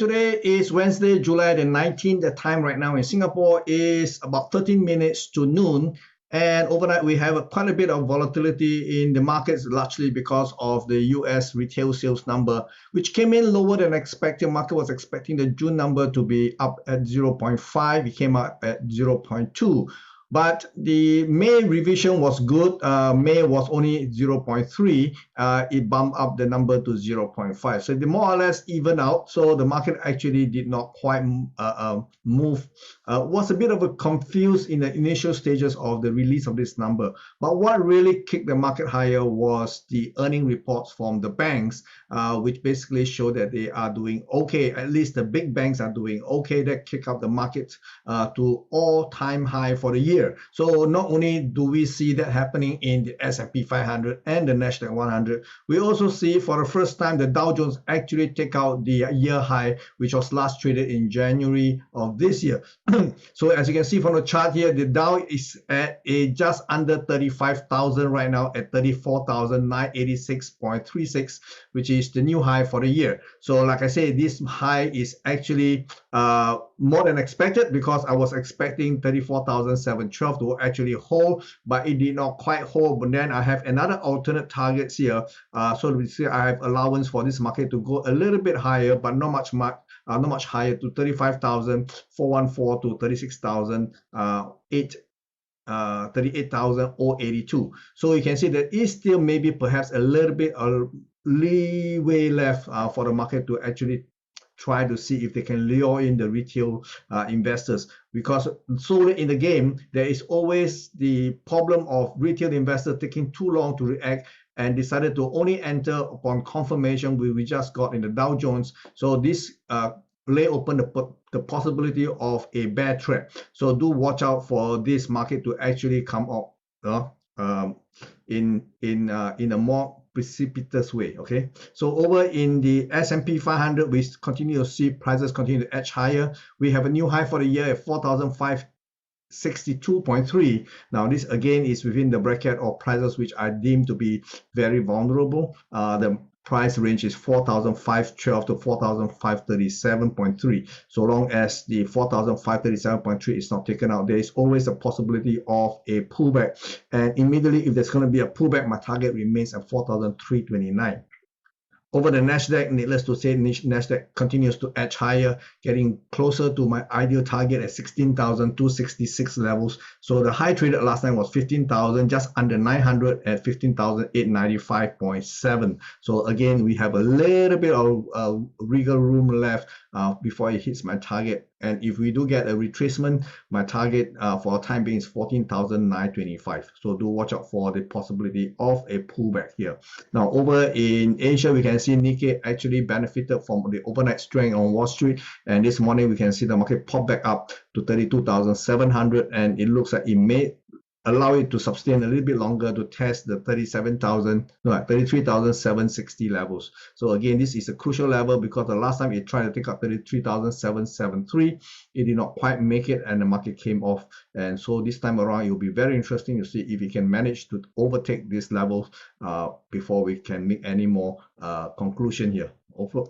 Today is Wednesday, July the 19th. The time right now in Singapore is about 13 minutes to noon. And overnight, we have quite a bit of volatility in the markets, largely because of the US retail sales number, which came in lower than expected. Market was expecting the June number to be up at 0.5. It came up at 0.2. But the May revision was good. May was only 0.3. It bumped up the number to 0.5. So they more or less even out. So the market actually did not quite move. Was a bit of a confused in the initial stages of the release of this number. But what really kicked the market higher was the earning reports from the banks, which basically show that they are doing okay. At least the big banks are doing okay. That kick up the market to all-time high for the year. So not only do we see that happening in the S&P 500 and the Nasdaq 100, we also see for the first time the Dow Jones actually take out the year high, which was last traded in January of this year. So as you can see from the chart here, the Dow is at just under 35,000 right now at 34,986.36, which is the new high for the year. So like I say, this high is actually more than expected, because I was expecting 34,712 to actually hold, but it did not quite hold. But then I have another alternate targets here. So we see I have allowance for this market to go a little bit higher, but not much higher, to 35,414 to 38,082. So you can see that is still maybe perhaps a little bit of leeway left for the market to actually try to see if they can lure in the retail investors, because so late in the game, there is always the problem of retail investors taking too long to react and decided to only enter upon confirmation we just got in the Dow Jones. So this lay open the possibility of a bear trap. So do watch out for this market to actually come up in a more precipitous way. Okay, so over in the S&P 500, we continue to see prices continue to edge higher. We have a new high for the year at 4,562.3. Now this again is within the bracket of prices which are deemed to be very vulnerable. The price range is 4,512 to 4,537.3. So long as the 4,537.3 is not taken out, there is always a possibility of a pullback. And immediately, if there's going to be a pullback, my target remains at 4,329. Over the Nasdaq, needless to say, Nasdaq continues to edge higher, getting closer to my ideal target at 16,266 levels. So the high traded last night was 15,000, just under 900 at 15,895.7. So again, we have a little bit of wiggle room left before it hits my target. And if we do get a retracement, my target for the time being is 14,925. So do watch out for the possibility of a pullback here. Now over in Asia, we can see Nikkei actually benefited from the overnight strength on Wall Street. And this morning, we can see the market pop back up to 32,700. And it looks like it may allow it to sustain a little bit longer to test the 33,760 levels. So again, this is a crucial level, because the last time it tried to take up 33,773, it did not quite make it and the market came off. And so this time around, it will be very interesting to see if it can manage to overtake these levels before we can make any more conclusion here.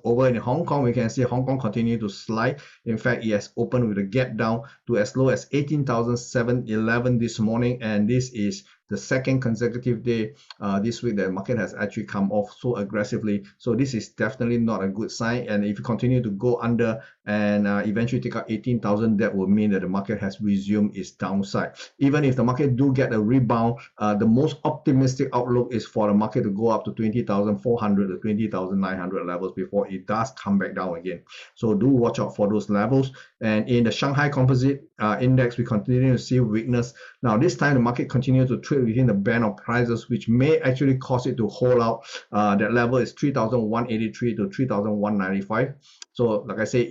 Over in Hong Kong, we can see Hong Kong continue to slide. In fact, it has opened with a gap down to as low as 18,711 this morning, and this is the second consecutive day this week that the market has actually come off so aggressively. So this is definitely not a good sign. And if you continue to go under and eventually take out 18,000, that will mean that the market has resumed its downside. Even if the market do get a rebound, the most optimistic outlook is for the market to go up to 20,400 to 20,900 levels before it does come back down again. So do watch out for those levels. And in the Shanghai Composite Index, we continue to see weakness. Now this time the market continues to trade within the band of prices, which may actually cause it to hold out. That level is 3,183 to 3,195. So like I say,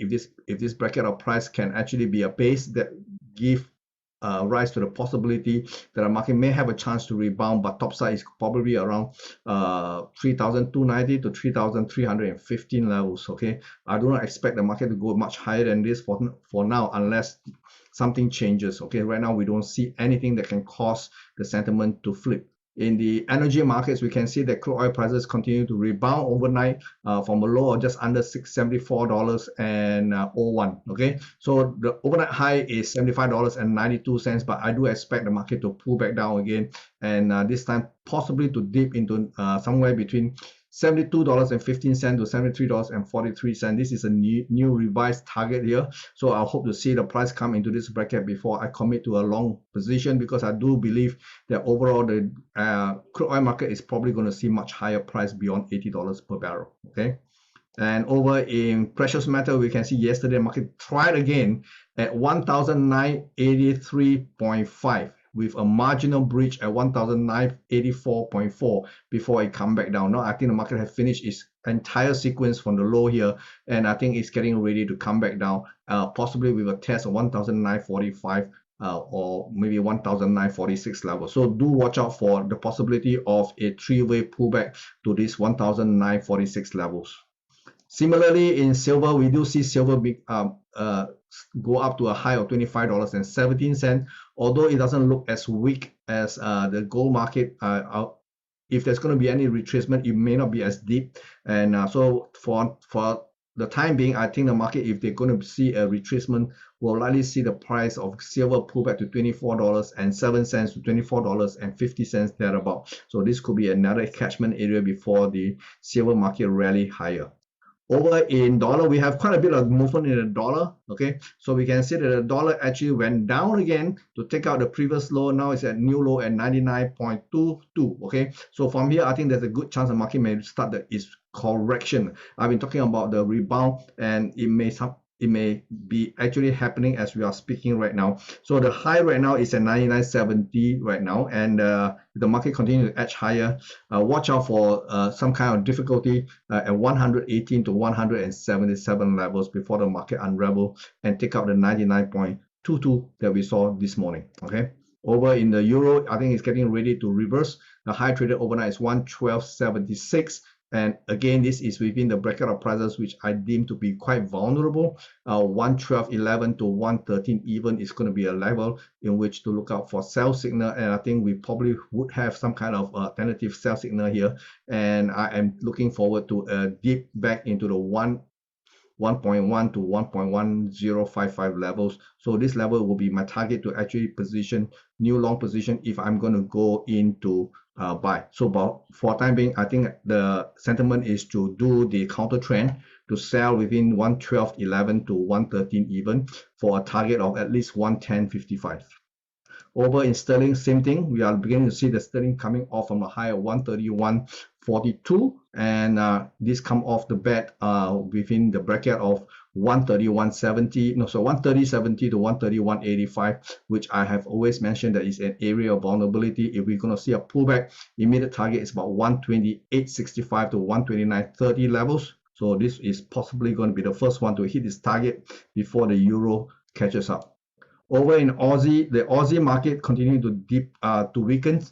if this bracket of price can actually be a base that give rise to the possibility that the market may have a chance to rebound, but top side is probably around 3,290 to 3,315 levels. Okay, I do not expect the market to go much higher than this for now, unless something changes. Okay, right now we don't see anything that can cause the sentiment to flip. in the energy markets, we can see that crude oil prices continue to rebound overnight from a low of just under $674.01. Okay, so the overnight high is $75.92, but I do expect the market to pull back down again, and this time possibly to dip into somewhere between $72.15 to $73.43. This is a new revised target here. So I hope to see the price come into this bracket before I commit to a long position, because I do believe that overall the crude oil market is probably going to see much higher price beyond $80 per barrel. Okay. And over in precious metal, we can see yesterday market tried again at 1,983.5 with a marginal breach at 1,984.4 before it come back down. Now I think the market has finished its entire sequence from the low here, and I think it's getting ready to come back down, possibly with a test of 1,945 or maybe 1,946 level. So do watch out for the possibility of a three-way pullback to this 1,946 levels. Similarly, in silver, we do see silver go up to a high of $25.17, although it doesn't look as weak as the gold market. If there's going to be any retracement, it may not be as deep. And so for the time being, I think the market, if they're going to see a retracement, will likely see the price of silver pull back to $24.07 to $24.50 thereabout. So this could be another catchment area before the silver market rally higher. Over in dollar, we have quite a bit of movement in the dollar. Okay, so we can see that the dollar actually went down again to take out the previous low. Now it's at new low at 99.22. Okay, so from here, I think there's a good chance the market may start its correction. I've been talking about the rebound, and it may be actually happening as we are speaking right now. So the high right now is at 99.70 right now, and the market continues to edge higher. Watch out for some kind of difficulty at 118 to 177 levels before the market unravel and take out the 99.22 that we saw this morning. Okay, over in the euro, I think it's getting ready to reverse. The high traded overnight is 112.76. And again, this is within the bracket of prices which I deem to be quite vulnerable. 112.11 to 113 even is going to be a level in which to look out for sell signal, and I think we probably would have some kind of tentative sell signal here, and I am looking forward to a dip back into the 1.1 to 1.1055 levels. So this level will be my target to actually position new long position if I'm going to go into buy. So for time being, I think the sentiment is to do the counter trend to sell within 112.11 to 113 even for a target of at least 110.55. Over in sterling, same thing. We are beginning to see the sterling coming off from a high of 131.42, and this come off the bat within the bracket of 130.70 to 131.85, which I have always mentioned that is an area of vulnerability. If we're going to see a pullback, immediate target is about 128.65 to 129.30 levels. So this is possibly going to be the first one to hit this target before the euro catches up. Over in Aussie, the Aussie market continuing to dip to weaken.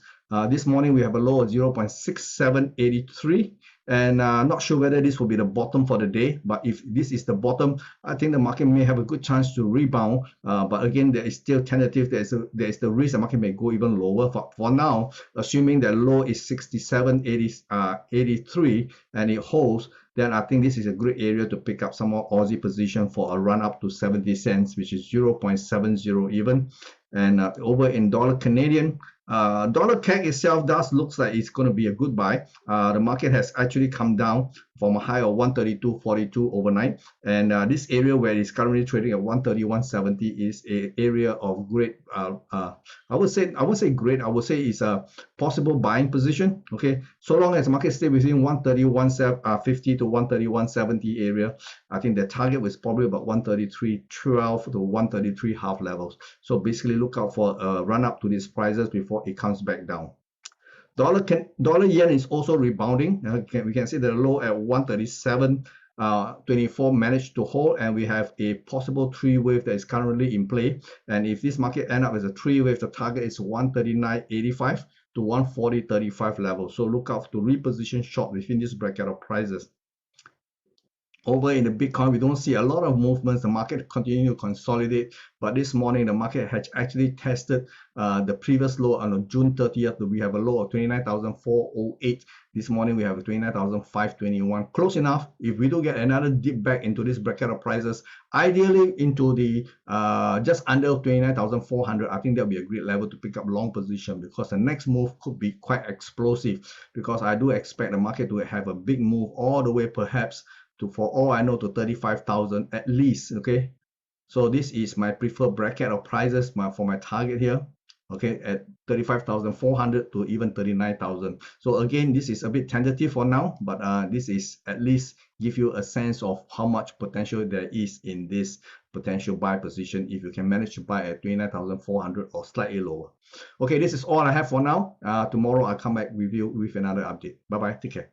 This morning we have a low of 0.6783, and not sure whether this will be the bottom for the day, but if this is the bottom, I think the market may have a good chance to rebound, but again, there is still tentative. There is the risk the market may go even lower. For now, assuming that low is 67.83 and it holds, then I think this is a great area to pick up some more Aussie position for a run up to 70 cents, which is 0.70 even. And over in dollar Canadian, dollar CAD itself does looks like it's going to be a good buy. The market has actually come down from a high of 132.42 overnight, and this area where it's currently trading at 131.70 is an area of great I would say it's a possible buying position. Okay, so long as the market stay within 131.50 to 131.70 area, I think the target was probably about 133.12 to 133.5 levels. So basically look out for a run up to these prices before it comes back down. Dollar yen is also rebounding. We can see the low at 137.24 managed to hold, and we have a possible three wave that is currently in play. And if this market end up as a three wave, the target is 139.85 to 140.35 level. So look out to reposition short within this bracket of prices. Over in the Bitcoin, we don't see a lot of movements. The market continue to consolidate, but this morning the market has actually tested the previous low on June 30th. We have a low of 29,408. This morning we have 29,521. Close enough. If we do get another dip back into this bracket of prices, ideally into the just under 29,400, I think that'll be a great level to pick up long position, because the next move could be quite explosive, because I do expect the market to have a big move all the way, perhaps to, for all I know, to 35,000 at least. Okay, so this is my preferred bracket of prices for my target here. Okay, at 35,400 to even 39,000. So again, this is a bit tentative for now, but this is at least give you a sense of how much potential there is in this potential buy position if you can manage to buy at 29,400 or slightly lower. Okay, this is all I have for now. Tomorrow I'll come back with you with another update. Bye bye, take care.